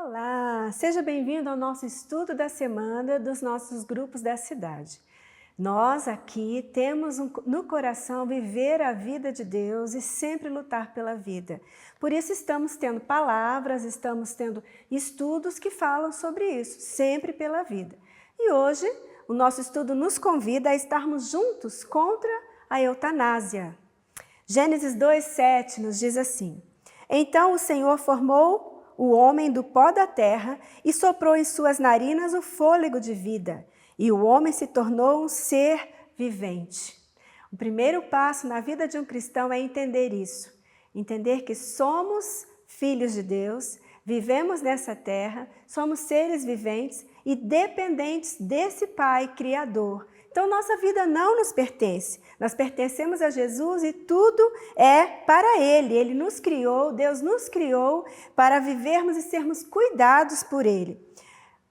Olá, seja bem-vindo ao nosso estudo da semana dos nossos grupos da cidade. Nós aqui temos no coração viver a vida de Deus e sempre lutar pela vida. Por isso estamos tendo palavras, estamos tendo estudos que falam sobre isso, sempre pela vida. E hoje o nosso estudo nos convida a estarmos juntos contra a eutanásia. Gênesis 2:7 nos diz assim: Então o Senhor formou o homem do pó da terra e soprou em suas narinas o fôlego de vida, e o homem se tornou um ser vivente. O primeiro passo na vida de um cristão é entender isso, entender que somos filhos de Deus, vivemos nessa terra, somos seres viventes e dependentes desse Pai Criador. Então, nossa vida não nos pertence, nós pertencemos a Jesus e tudo é para Ele. Ele nos criou, Deus nos criou para vivermos e sermos cuidados por Ele.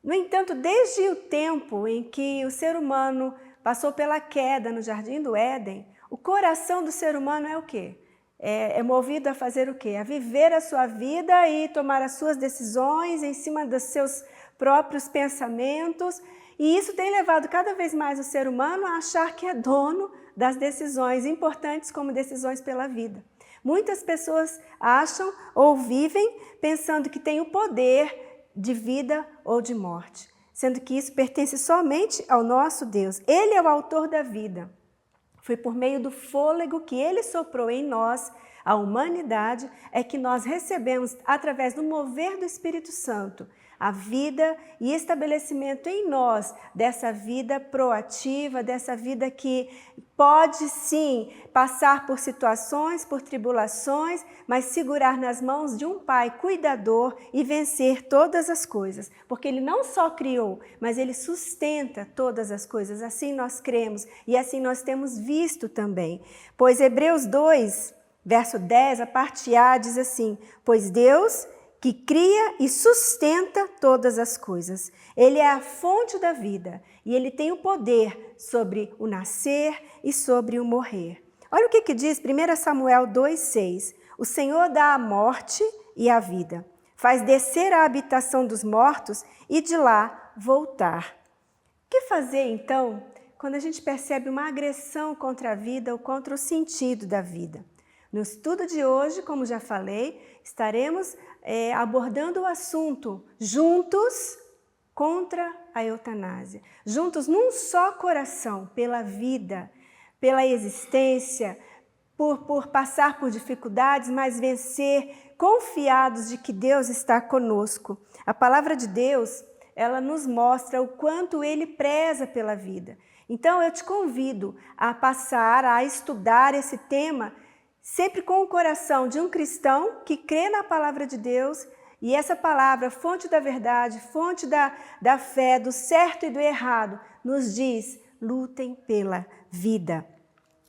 No entanto, desde o tempo em que o ser humano passou pela queda no Jardim do Éden, o coração do ser humano é o quê? É movido a fazer o quê? A viver a sua vida e tomar as suas decisões em cima dos seus próprios pensamentos. E isso tem levado cada vez mais o ser humano a achar que é dono das decisões importantes como decisões pela vida. Muitas pessoas acham ou vivem pensando que tem o poder de vida ou de morte, sendo que isso pertence somente ao nosso Deus. Ele é o autor da vida. Foi por meio do fôlego que Ele soprou em nós, a humanidade, é que nós recebemos, através do mover do Espírito Santo, a vida e estabelecimento em nós dessa vida proativa, dessa vida que pode sim passar por situações, por tribulações, mas segurar nas mãos de um Pai cuidador e vencer todas as coisas. Porque Ele não só criou, mas Ele sustenta todas as coisas. Assim nós cremos e assim nós temos visto também. Pois Hebreus 2, verso 10, a parte A diz assim: Pois Deus que cria e sustenta todas as coisas. Ele é a fonte da vida e Ele tem o poder sobre o nascer e sobre o morrer. Olha o que diz 1 Samuel 2,6. O Senhor dá a morte e a vida, faz descer a habitação dos mortos e de lá voltar. O que fazer então quando a gente percebe uma agressão contra a vida ou contra o sentido da vida? No estudo de hoje, como já falei, estaremos abordando o assunto juntos contra a eutanásia. Juntos num só coração, pela vida, pela existência, por passar por dificuldades, mas vencer, confiados de que Deus está conosco. A palavra de Deus, ela nos mostra o quanto Ele preza pela vida. Então eu te convido a passar, a estudar esse tema sempre com o coração de um cristão que crê na palavra de Deus, e essa palavra, fonte da verdade, fonte da fé, do certo e do errado, nos diz: lutem pela vida.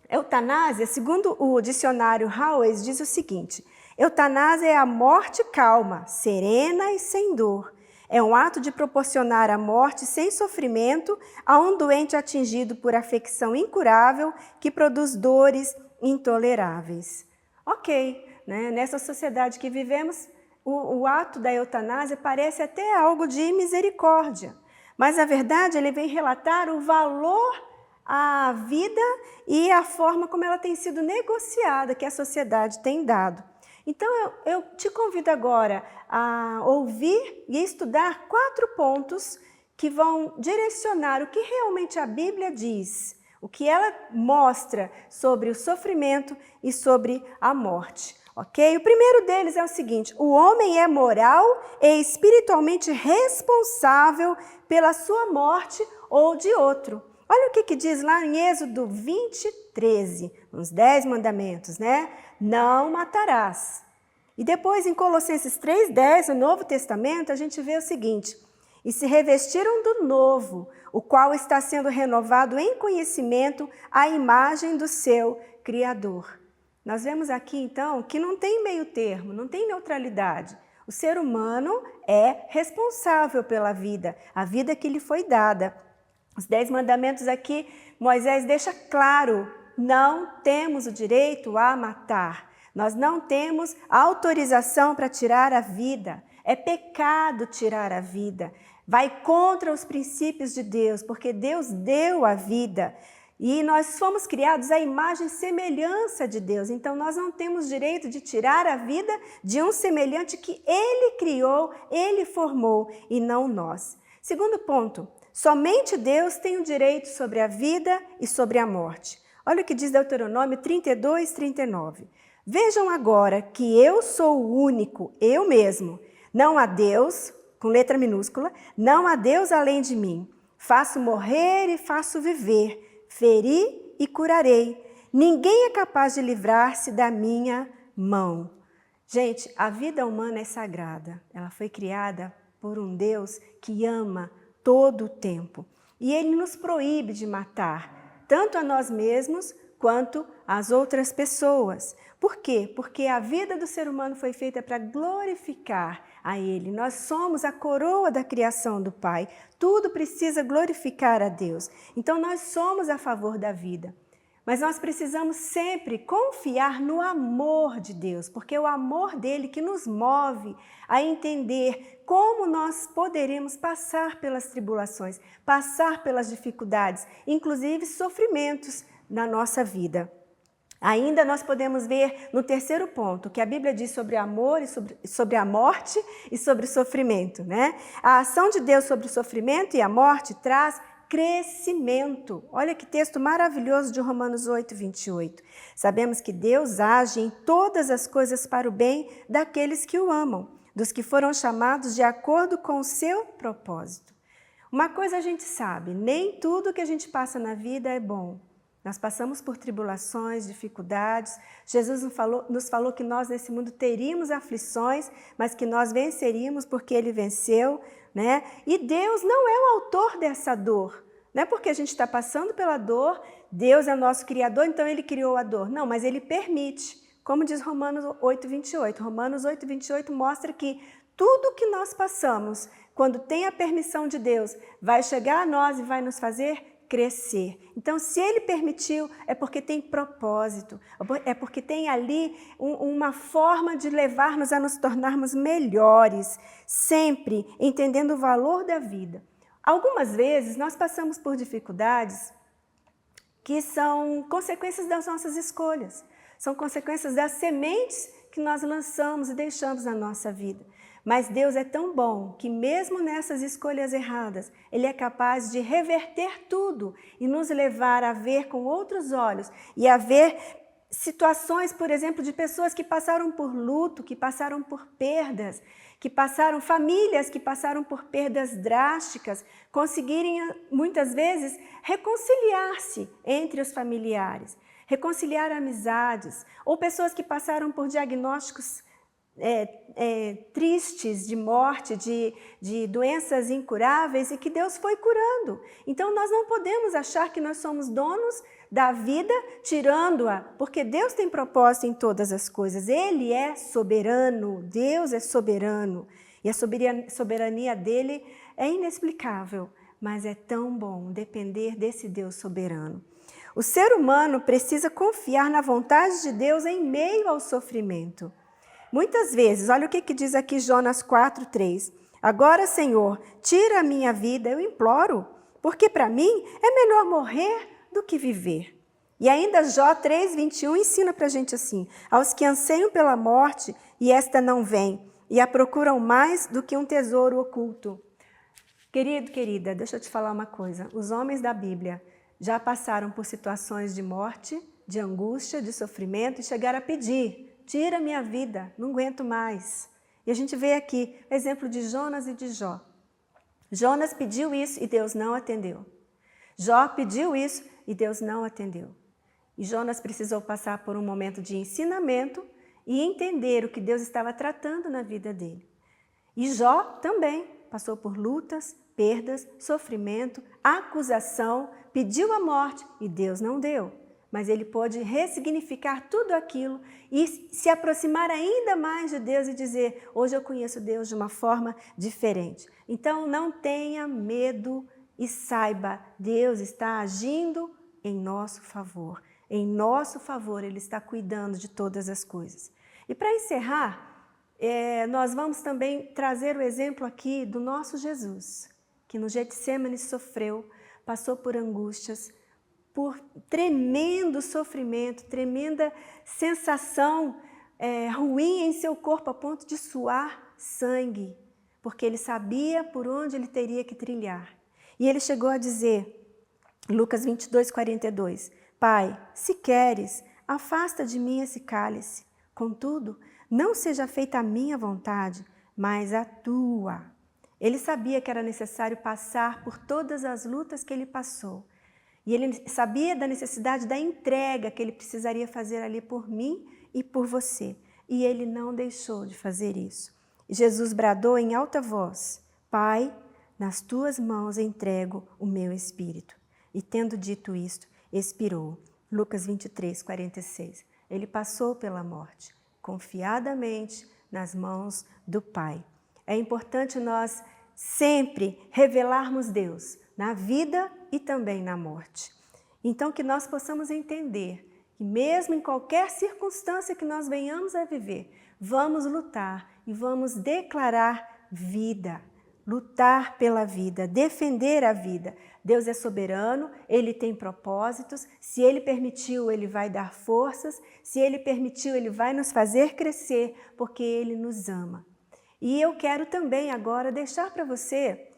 Eutanásia, segundo o dicionário Howes, diz o seguinte: eutanásia é a morte calma, serena e sem dor. É um ato de proporcionar a morte sem sofrimento a um doente atingido por afecção incurável que produz dores intoleráveis. Ok, né? Nessa sociedade que vivemos, o ato da eutanásia parece até algo de misericórdia, mas na verdade ele vem relatar o valor à vida e a forma como ela tem sido negociada, que a sociedade tem dado. Então eu te convido agora a ouvir e estudar 4 pontos que vão direcionar o que realmente a Bíblia diz, o que ela mostra sobre o sofrimento e sobre a morte, ok? O primeiro deles é o seguinte: o homem é moral e espiritualmente responsável pela sua morte ou de outro. Olha o que diz lá em Êxodo 20:13, nos 10 mandamentos, né? Não matarás. E depois em Colossenses 3:10, no Novo Testamento, a gente vê o seguinte: e se revestiram do novo, o qual está sendo renovado em conhecimento à imagem do seu Criador. Nós vemos aqui, então, que não tem meio termo, não tem neutralidade. O ser humano é responsável pela vida, a vida que lhe foi dada. Os 10 mandamentos aqui, Moisés deixa claro: não temos o direito a matar. Nós não temos autorização para tirar a vida. É pecado tirar a vida. Vai contra os princípios de Deus, porque Deus deu a vida. E nós fomos criados à imagem e semelhança de Deus. Então nós não temos direito de tirar a vida de um semelhante que Ele criou, Ele formou e não nós. Segundo ponto, somente Deus tem o direito sobre a vida e sobre a morte. Olha o que diz Deuteronômio 32, 39. Vejam agora que eu sou o único, eu mesmo. Não há Deus, com letra minúscula, não há Deus além de mim. Faço morrer e faço viver. Feri e curarei. Ninguém é capaz de livrar-se da minha mão. Gente, a vida humana é sagrada. Ela foi criada por um Deus que ama todo o tempo. E Ele nos proíbe de matar, tanto a nós mesmos quanto as outras pessoas. Por quê? Porque a vida do ser humano foi feita para glorificar a Ele. Nós somos a coroa da criação do Pai. Tudo precisa glorificar a Deus. Então nós somos a favor da vida. Mas nós precisamos sempre confiar no amor de Deus, porque é o amor dele que nos move a entender como nós poderemos passar pelas tribulações, passar pelas dificuldades, inclusive sofrimentos na nossa vida. Ainda nós podemos ver no terceiro ponto, que a Bíblia diz sobre amor e sobre a morte e sobre o sofrimento, né? A ação de Deus sobre o sofrimento e a morte traz crescimento. Olha que texto maravilhoso de Romanos 8, 28. Sabemos que Deus age em todas as coisas para o bem daqueles que o amam, dos que foram chamados de acordo com o seu propósito. Uma coisa a gente sabe, nem tudo que a gente passa na vida é bom. Nós passamos por tribulações, dificuldades. Jesus nos falou que nós nesse mundo teríamos aflições, mas que nós venceríamos porque Ele venceu, né? E Deus não é o autor dessa dor. Não é porque a gente está passando pela dor, Deus é nosso Criador, então Ele criou a dor. Não, mas Ele permite. Como diz Romanos 8, 28. Romanos 8, 28 mostra que tudo que nós passamos, quando tem a permissão de Deus, vai chegar a nós e vai nos fazer crescer. Então, se Ele permitiu, é porque tem propósito, é porque tem ali uma forma de levar-nos a nos tornarmos melhores, sempre entendendo o valor da vida. Algumas vezes, nós passamos por dificuldades que são consequências das nossas escolhas, são consequências das sementes que nós lançamos e deixamos na nossa vida. Mas Deus é tão bom que mesmo nessas escolhas erradas, Ele é capaz de reverter tudo e nos levar a ver com outros olhos e a ver situações, por exemplo, de pessoas que passaram por luto, que passaram por perdas, famílias que passaram por perdas drásticas, conseguirem muitas vezes reconciliar-se entre os familiares, reconciliar amizades, ou pessoas que passaram por diagnósticos tristes de morte, de doenças incuráveis e que Deus foi curando. Então nós não podemos achar que nós somos donos da vida tirando-a, porque Deus tem propósito em todas as coisas. Ele é soberano, Deus é soberano e a soberania dele é inexplicável, mas é tão bom depender desse Deus soberano. O ser humano precisa confiar na vontade de Deus em meio ao sofrimento. Muitas vezes, olha o que diz aqui Jonas 4, 3. Agora, Senhor, tira a minha vida, eu imploro, porque para mim é melhor morrer do que viver. E ainda Jó 3, 21 ensina para a gente assim, aos que anseiam pela morte e esta não vem, e a procuram mais do que um tesouro oculto. Querido, querida, deixa eu te falar uma coisa. Os homens da Bíblia já passaram por situações de morte, de angústia, de sofrimento e chegaram a pedir, tira minha vida, não aguento mais. E a gente vê aqui o exemplo de Jonas e de Jó. Jonas pediu isso e Deus não atendeu. Jó pediu isso e Deus não atendeu. E Jonas precisou passar por um momento de ensinamento e entender o que Deus estava tratando na vida dele. E Jó também passou por lutas, perdas, sofrimento, acusação, pediu a morte e Deus não deu. Mas ele pôde ressignificar tudo aquilo e se aproximar ainda mais de Deus e dizer, hoje eu conheço Deus de uma forma diferente. Então não tenha medo e saiba, Deus está agindo em nosso favor. Em nosso favor, Ele está cuidando de todas as coisas. E para encerrar, nós vamos também trazer o exemplo aqui do nosso Jesus, que no Getsêmani sofreu, passou por angústias, por tremendo sofrimento, tremenda sensação ruim em seu corpo, a ponto de suar sangue, porque ele sabia por onde ele teria que trilhar. E ele chegou a dizer, Lucas 22, 42, Pai, se queres, afasta de mim esse cálice, contudo, não seja feita a minha vontade, mas a tua. Ele sabia que era necessário passar por todas as lutas que ele passou. E ele sabia da necessidade da entrega que ele precisaria fazer ali por mim e por você. E ele não deixou de fazer isso. Jesus bradou em alta voz, Pai, nas tuas mãos entrego o meu espírito. E tendo dito isto, expirou. Lucas 23, 46. Ele passou pela morte, confiadamente nas mãos do Pai. É importante nós sempre revelarmos Deus na vida e também na morte. Então que nós possamos entender que mesmo em qualquer circunstância que nós venhamos a viver, vamos lutar e vamos declarar vida, lutar pela vida, defender a vida. Deus é soberano, Ele tem propósitos, se Ele permitiu, Ele vai dar forças, se Ele permitiu, Ele vai nos fazer crescer, porque Ele nos ama. E eu quero também agora deixar para você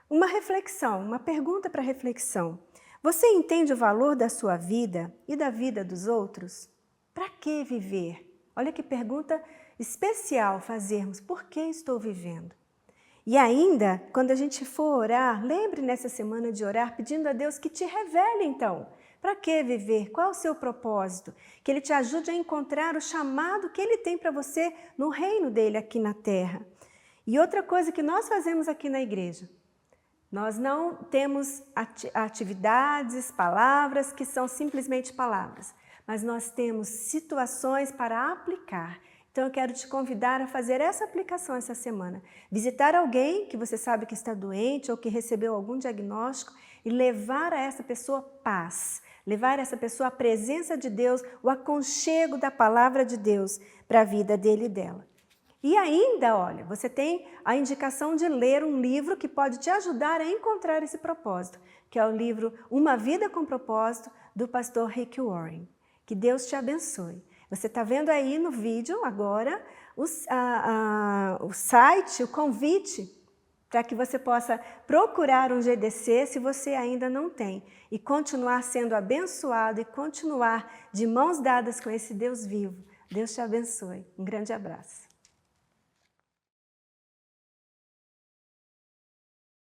uma reflexão, uma pergunta para reflexão. Você entende o valor da sua vida e da vida dos outros? Para que viver? Olha que pergunta especial fazermos. Por que estou vivendo? E ainda, quando a gente for orar, lembre nessa semana de orar pedindo a Deus que te revele então. Para que viver? Qual o seu propósito? Que Ele te ajude a encontrar o chamado que Ele tem para você no reino dEle aqui na terra. E outra coisa que nós fazemos aqui na igreja, nós não temos atividades, palavras que são simplesmente palavras, mas nós temos situações para aplicar. Então eu quero te convidar a fazer essa aplicação essa semana. Visitar alguém que você sabe que está doente ou que recebeu algum diagnóstico e levar a essa pessoa paz, levar a essa pessoa a presença de Deus, o aconchego da palavra de Deus para a vida dele e dela. E ainda, olha, você tem a indicação de ler um livro que pode te ajudar a encontrar esse propósito, que é o livro Uma Vida com Propósito, do pastor Rick Warren. Que Deus te abençoe. Você está vendo aí no vídeo agora o site, o convite, para que você possa procurar um GDC se você ainda não tem, e continuar sendo abençoado e continuar de mãos dadas com esse Deus vivo. Deus te abençoe. Um grande abraço.